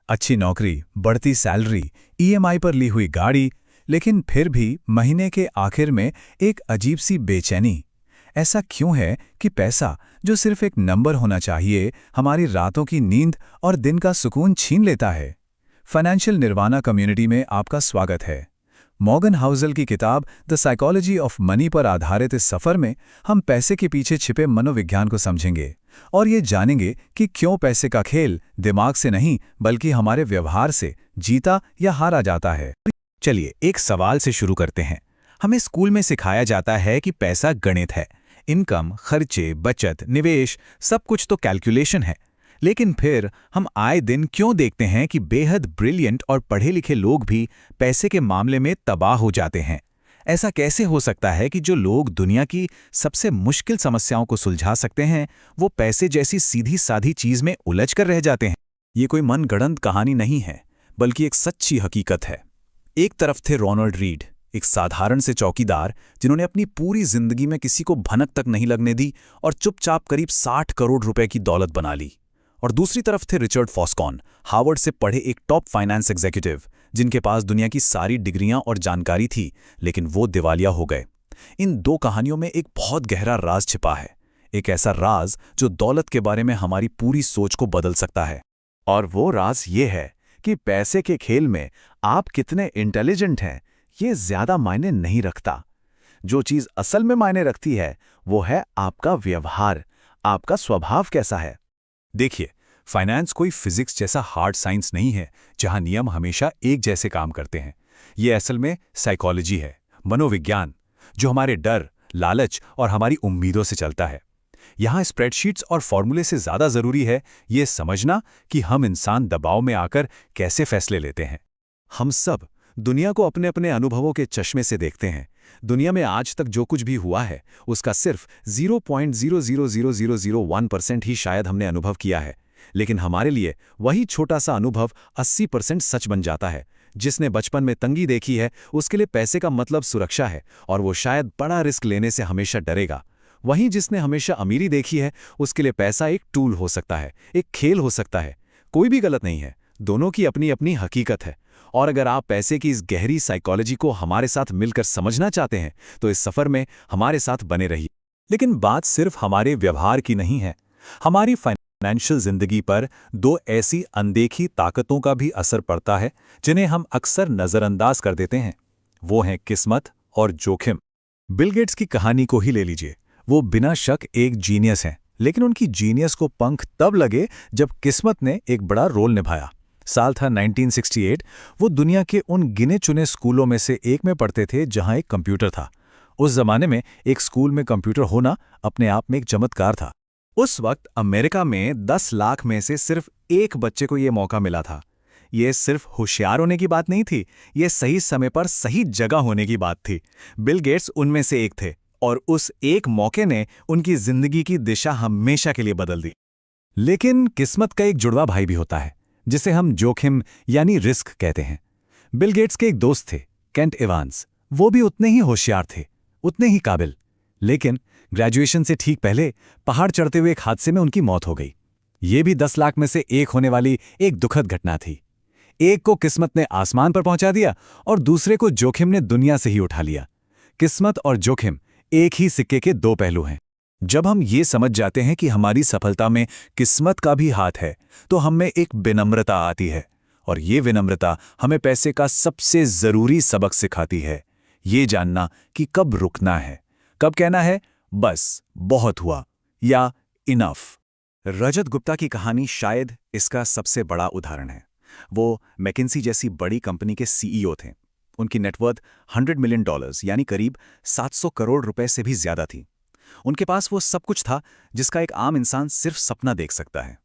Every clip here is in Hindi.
अच्छी नौकरी, बढ़ती सैलरी, ईएमआई पर ली हुई गाड़ी, लेकिन फिर भी महीने के आखिर में एक अजीब सी बेचैनी। ऐसा क्यों है कि पैसा, जो सिर्फ एक नंबर होना चाहिए, हमारी रातों की नींद और दिन का सुकून छीन लेता है? फाइनेंशियल निर्वाणा कम्युनिटी में आपका स्वागत है। मॉर्गन हाउसल की किताब द साइकोलॉजी ऑफ मनी पर आधारित इस सफर में हम पैसे के पीछे छिपे मनोविज्ञान को समझेंगे और ये जानेंगे कि क्यों पैसे का खेल दिमाग से नहीं बल्कि हमारे व्यवहार से जीता या हारा जाता है। चलिए एक सवाल से शुरू करते हैं। हमें स्कूल में सिखाया जाता है कि पैसा गणित है। इनकम, खर्चे, बचत, निवेश, सब कुछ तो कैलकुलेशन है। लेकिन फिर हम आए दिन क्यों देखते हैं कि बेहद ब्रिलियंट और पढ़े लिखे लोग भी पैसे के मामले में तबाह हो जाते हैं? ऐसा कैसे हो सकता है कि जो लोग दुनिया की सबसे मुश्किल समस्याओं को सुलझा सकते हैं, वो पैसे जैसी सीधी साधी चीज में उलझ कर रह जाते हैं? ये कोई मनगढ़ंत कहानी नहीं है, बल्कि एक सच्ची हकीकत है। एक तरफ थे रोनाल्ड रीड, एक साधारण से चौकीदार जिन्होंने अपनी पूरी जिंदगी में किसी को भनक तक नहीं लगने दी और चुपचाप करीब 60 करोड़ रुपए की दौलत बना ली। और दूसरी तरफ थे रिचर्ड फॉस्कॉन, हार्वर्ड से पढ़े एक टॉप फाइनेंस एग्जीक्यूटिव, जिनके पास दुनिया की सारी डिग्रियां और जानकारी थी, लेकिन वो दिवालिया हो गए। इन दो कहानियों में एक बहुत गहरा राज छिपा है, एक ऐसा राज जो दौलत के बारे में हमारी पूरी सोच को बदल सकता है। और वो राज ये है कि पैसे के खेल में आप कितने इंटेलिजेंट हैं, ये ज्यादा मायने नहीं रखता। जो चीज असल में मायने रखती है वो है आपका व्यवहार, आपका स्वभाव कैसा है। देखिए, फाइनेंस कोई फिजिक्स जैसा हार्ड साइंस नहीं है जहां नियम हमेशा एक जैसे काम करते हैं। ये असल में साइकोलॉजी है, मनोविज्ञान, जो हमारे डर, लालच और हमारी उम्मीदों से चलता है। यहाँ स्प्रेडशीट्स और फॉर्मूले से ज़्यादा ज़रूरी है ये समझना कि हम इंसान दबाव में आकर कैसे फैसले लेते हैं। हम सब दुनिया को अपने अपने अनुभवों के चश्मे से देखते हैं। दुनिया में आज तक जो कुछ भी हुआ है उसका सिर्फ 0.0000001% ही शायद हमने अनुभव किया है, लेकिन हमारे लिए वही छोटा सा अनुभव 80% सच बन जाता है। जिसने बचपन में तंगी देखी है उसके लिए पैसे का मतलब सुरक्षा है और वो शायद बड़ा रिस्क लेने से हमेशा डरेगा। वहीं जिसने हमेशा अमीरी देखी है उसके लिए पैसा एक टूल हो सकता है, एक खेल हो सकता है। कोई भी गलत नहीं है, दोनों की अपनी अपनी हकीकत है। और अगर आप पैसे की इस गहरी साइकोलॉजी को हमारे साथ मिलकर समझना चाहते हैं तो इस सफर में हमारे साथ बने रहिए। लेकिन बात सिर्फ हमारे व्यवहार की नहीं है। हमारी फाइनेंशियल जिंदगी पर दो ऐसी अनदेखी ताकतों का भी असर पड़ता है जिन्हें हम अक्सर नजरअंदाज कर देते हैं। वो हैं किस्मत और जोखिम। बिल गेट्स की कहानी को ही ले लीजिए। वो बिना शक एक जीनियस हैं, लेकिन उनकी जीनियस को पंख तब लगे जब किस्मत ने एक बड़ा रोल निभाया। साल था 1968। वो दुनिया के उन गिने चुने स्कूलों में से एक में पढ़ते थे जहां एक कंप्यूटर था। उस जमाने में एक स्कूल में कंप्यूटर होना अपने आप में एक चमत्कार था। उस वक्त अमेरिका में 10 लाख में से सिर्फ एक बच्चे को यह मौका मिला था। ये सिर्फ होशियार होने की बात नहीं थी, ये सही समय पर सही जगह होने की बात थी। बिल गेट्स उनमें से एक थे और उस एक मौके ने उनकी जिंदगी की दिशा हमेशा के लिए बदल दी। लेकिन किस्मत का एक जुड़वा भाई भी होता है जिसे हम जोखिम यानी रिस्क कहते हैं। बिल गेट्स के एक दोस्त थे, केंट इवांस। वो भी उतने ही होशियार थे, उतने ही काबिल। लेकिन ग्रेजुएशन से ठीक पहले पहाड़ चढ़ते हुए एक हादसे में उनकी मौत हो गई। ये भी 10 लाख में से एक होने वाली एक दुखद घटना थी। एक को किस्मत ने आसमान पर पहुंचा दिया और दूसरे को जोखिम ने दुनिया से ही उठा लिया। किस्मत और जोखिम एक ही सिक्के के दो पहलू हैं। जब हम ये समझ जाते हैं कि हमारी सफलता में किस्मत का भी हाथ है, तो हम में एक विनम्रता आती है और ये विनम्रता हमें पैसे का सबसे जरूरी सबक सिखाती है। ये जानना कि कब रुकना है, कब कहना है बस बहुत हुआ या इनफ। रजत गुप्ता की कहानी शायद इसका सबसे बड़ा उदाहरण है। वो मैकिन्सी जैसी बड़ी कंपनी के सीईओ थे। उनकी नेटवर्थ $100 मिलियन यानी करीब 700 करोड़ रुपए से भी ज्यादा थी। उनके पास वो सब कुछ था जिसका एक आम इंसान सिर्फ सपना देख सकता है।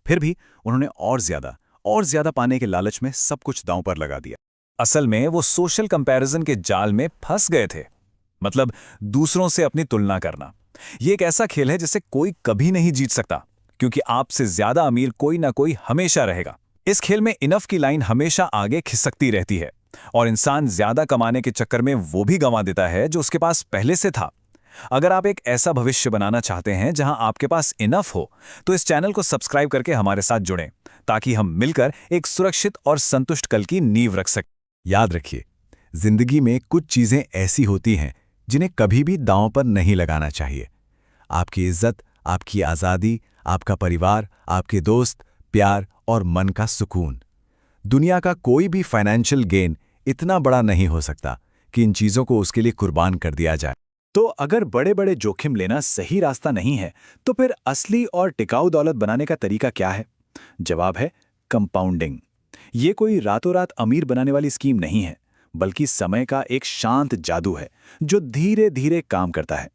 फिर भी उन्होंने और ज्यादा पाने के लालच में सब कुछ दांव पर लगा दिया। असल में वो सोशल कंपैरिजन के जाल में फंस गए थे। मतलब दूसरों से अपनी तुलना करना। ये एक ऐसा खेल है जिसे कोई कभी नहीं जीत सकता, क्योंकि आपसे ज्यादा अमीर कोई ना कोई हमेशा रहेगा। इस खेल में इनफ की लाइन हमेशा आगे खिसकती रहती है और इंसान ज्यादा कमाने के चक्कर में वो भी गंवा देता है जो उसके पास पहले से था। अगर आप एक ऐसा भविष्य बनाना चाहते हैं जहां आपके पास इनफ हो, तो इस चैनल को सब्सक्राइब करके हमारे साथ जुड़ें, ताकि हम मिलकर एक सुरक्षित और संतुष्ट कल की नींव रख सकें। याद रखिए, जिंदगी में कुछ चीजें ऐसी होती हैं जिन्हें कभी भी दांव पर नहीं लगाना चाहिए। आपकी इज्जत, आपकी आज़ादी, आपका परिवार, आपके दोस्त, प्यार और मन का सुकून। दुनिया का कोई भी फाइनेंशियल गेन इतना बड़ा नहीं हो सकता कि इन चीज़ों को उसके लिए कुर्बान कर दिया जाए। तो अगर बड़े बड़े जोखिम लेना सही रास्ता नहीं है, तो फिर असली और टिकाऊ दौलत बनाने का तरीका क्या है? जवाब है कंपाउंडिंग। ये कोई रातों रात अमीर बनाने वाली स्कीम नहीं है, बल्कि समय का एक शांत जादू है जो धीरे धीरे काम करता है।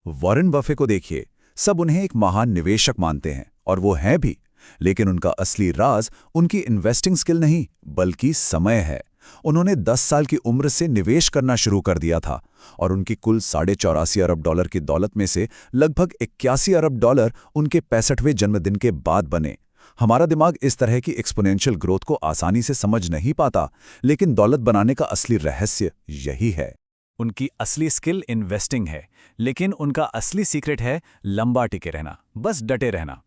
वॉरेन बफे को देखिए, सब उन्हें एक महान निवेशक मानते हैं, और वो हैं भी, लेकिन उनका असली राज उनकी इन्वेस्टिंग स्किल नहीं, बल्कि समय है। उन्होंने 10 साल की उम्र से निवेश करना शुरू कर दिया था, और उनकी कुल $84.5 अरब की दौलत में से लगभग $81 अरब उनके 65वें जन्मदिन के बाद बने। हमारा दिमाग इस तरह की एक्सपोनेंशियल ग्रोथ को आसानी से समझ नहीं पाता, लेकिन दौलत बनाने का असली रहस्य यही है। उनकी असली स्किल इन्वेस्टिंग है, लेकिन उनका असली सीक्रेट है लंबा टिके रहना, बस डटे रहना।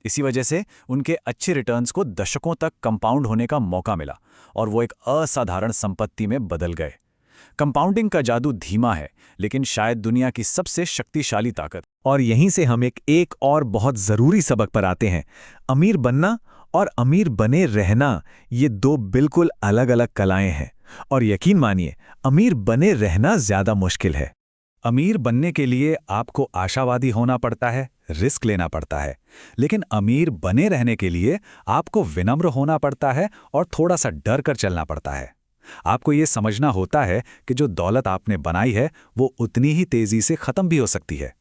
इसी वजह से उनके अच्छे रिटर्न्स को दशकों तक कंपाउंड होने का मौका मिला, और वो एक असाधारण संपत्ति में बदल गए। कंपाउंडिंग का जादू धीमा है, लेकिन शायद दुनिया की सबसे शक्तिशाली ताकत। और यहीं से हम एक और बहुत ज़रूरी सबक पर आते हैं। अमीर बनना और अमीर बने रहना, ये दो बिल्कुल अलग अलग कलाएं हैं। और यकीन मानिए, अमीर बने रहना ज़्यादा मुश्किल है। अमीर बनने के लिए आपको आशावादी होना पड़ता है, रिस्क लेना पड़ता है। लेकिन अमीर बने रहने के लिए आपको विनम्र होना पड़ता है और थोड़ा सा डर कर चलना पड़ता है। आपको ये समझना होता है कि जो दौलत आपने बनाई है वो उतनी ही तेजी से खत्म भी हो सकती है।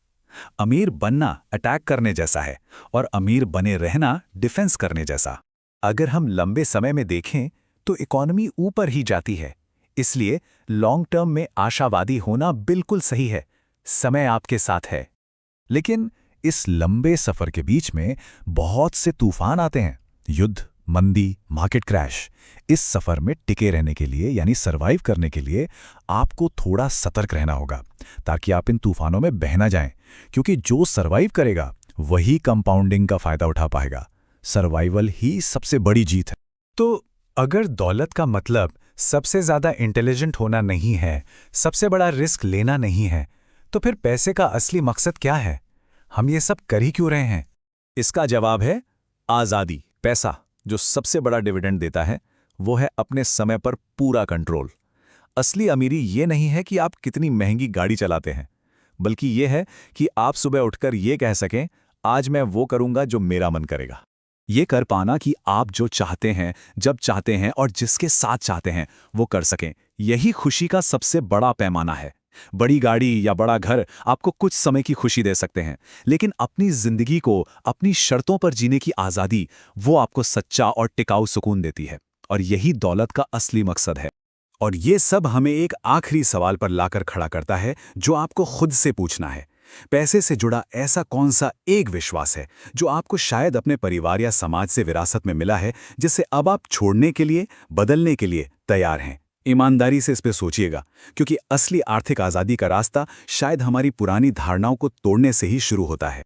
अमीर बनना अटैक करने जैसा है, और अमीर बने रहना डिफेंस करने जैसा। अगर हम लंबे समय में देखें तो इकॉनमी ऊपर ही जाती है, इसलिए लॉन्ग टर्म में आशावादी होना बिल्कुल सही है। समय आपके साथ है। लेकिन इस लंबे सफर के बीच में बहुत से तूफान आते हैं, युद्ध, मंदी, मार्केट क्रैश। इस सफर में टिके रहने के लिए, यानी सरवाइव करने के लिए, आपको थोड़ा सतर्क रहना होगा, ताकि आप इन तूफानों में बह ना जाएं, क्योंकि जो सरवाइव करेगा वही कंपाउंडिंग का फायदा उठा पाएगा। सर्वाइवल ही सबसे बड़ी जीत है। तो अगर दौलत का मतलब सबसे ज्यादा इंटेलिजेंट होना नहीं है, सबसे बड़ा रिस्क लेना नहीं है, तो फिर पैसे का असली मकसद क्या है? हम ये सब कर ही क्यों रहे हैं? इसका जवाब है आज़ादी। पैसा जो सबसे बड़ा डिविडेंड देता है वो है अपने समय पर पूरा कंट्रोल। असली अमीरी ये नहीं है कि आप कितनी महंगी गाड़ी चलाते हैं, बल्कि ये है कि आप सुबह उठकर ये कह सकें, आज मैं वो करूंगा जो मेरा मन करेगा। ये कर पाना कि आप जो चाहते हैं, जब चाहते हैं और जिसके साथ चाहते हैं वो कर सकें, यही खुशी का सबसे बड़ा पैमाना है। बड़ी गाड़ी या बड़ा घर आपको कुछ समय की खुशी दे सकते हैं, लेकिन अपनी जिंदगी को अपनी शर्तों पर जीने की आज़ादी, वो आपको सच्चा और टिकाऊ सुकून देती है। और यही दौलत का असली मकसद है। और ये सब हमें एक आखिरी सवाल पर लाकर खड़ा करता है, जो आपको खुद से पूछना है। पैसे से जुड़ा ऐसा कौन सा एक विश्वास है जो आपको शायद अपने परिवार या समाज से विरासत में मिला है, जिसे अब आप छोड़ने के लिए, बदलने के लिए तैयार हैं? ईमानदारी से इस पे सोचिएगा, क्योंकि असली आर्थिक आज़ादी का रास्ता शायद हमारी पुरानी धारणाओं को तोड़ने से ही शुरू होता है।